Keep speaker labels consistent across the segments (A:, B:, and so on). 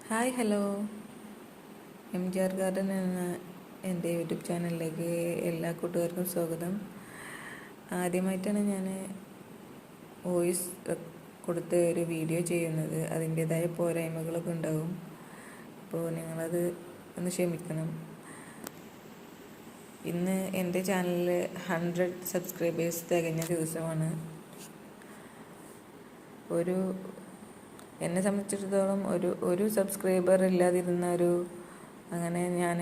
A: Hi hello, MGR garden എന്ന എൻ്റെ YouTube ചാനലിലേക്ക് എല്ലാ കൂട്ടുകാർക്കും സ്വാഗതം. ആദ്യമായിട്ടാണ് ഞാൻ വോയിസ് കൊടുത്ത് ഒരു വീഡിയോ ചെയ്യുന്നത്. അതിൻ്റേതായ പോരായ്മകളൊക്കെ ഉണ്ടാകും, അപ്പോൾ നിങ്ങളത് ഒന്ന് ക്ഷമിക്കണം. ഇന്ന് എൻ്റെ ചാനലിൽ 100 സബ്സ്ക്രൈബേഴ്സ് തികഞ്ഞ ദിവസമാണ്. എന്നെ സംബന്ധിച്ചിടത്തോളം ഒരു സബ്സ്ക്രൈബർ ഇല്ലാതിരുന്ന അങ്ങനെ ഞാൻ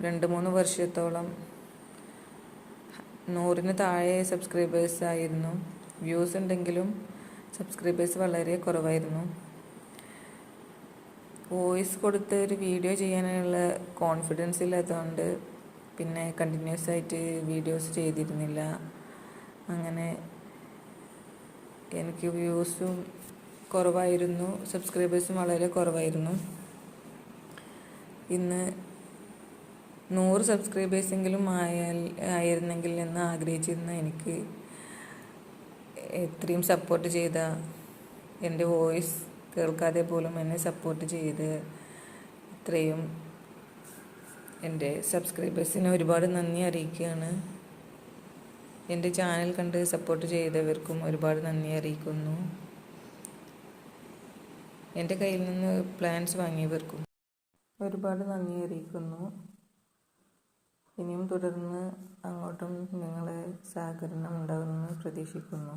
A: 2-3 വർഷത്തോളം 100-ന് താഴെ സബ്സ്ക്രൈബേഴ്സ് ആയിരുന്നു. വ്യൂസ് ഉണ്ടെങ്കിലും സബ്സ്ക്രൈബേഴ്സ് വളരെ കുറവായിരുന്നു. വോയിസ് കൊടുത്ത് ഒരു വീഡിയോ ചെയ്യാനുള്ള കോൺഫിഡൻസ് ഇല്ലാത്തതുകൊണ്ട് പിന്നെ കണ്ടിന്യൂസ് ആയിട്ട് വീഡിയോസ് ചെയ്തിരുന്നില്ല. അങ്ങനെ എനിക്ക് വ്യൂസും കുറവായിരുന്നു, സബ്സ്ക്രൈബേഴ്സും വളരെ കുറവായിരുന്നു. ഇന്ന് 100 സബ്സ്ക്രൈബേഴ്സെങ്കിലും ആയിരുന്നെങ്കിൽ എന്ന് ആഗ്രഹിച്ചിരുന്ന എനിക്ക് ഇത്രയും സപ്പോർട്ട് ചെയ്ത, എൻ്റെ വോയിസ് കേൾക്കാതെ പോലും എന്നെ സപ്പോർട്ട് ചെയ്ത് ഇത്രയും എൻ്റെ സബ്സ്ക്രൈബേഴ്സിന് ഒരുപാട് നന്ദി അറിയിക്കുകയാണ്. എൻ്റെ ചാനൽ കണ്ട് സപ്പോർട്ട് ചെയ്തവർക്കും ഒരുപാട് നന്ദി അറിയിക്കുന്നു. എൻ്റെ കയ്യിൽ നിന്ന് പ്ലാൻസ് വാങ്ങിയവർക്കും ഒരുപാട് നന്ദി അറിയിക്കുന്നു. ഇനിയും തുടർന്ന് അങ്ങോട്ടും നിങ്ങളെ സഹകരണം ഉണ്ടാകുമെന്ന് പ്രതീക്ഷിക്കുന്നു.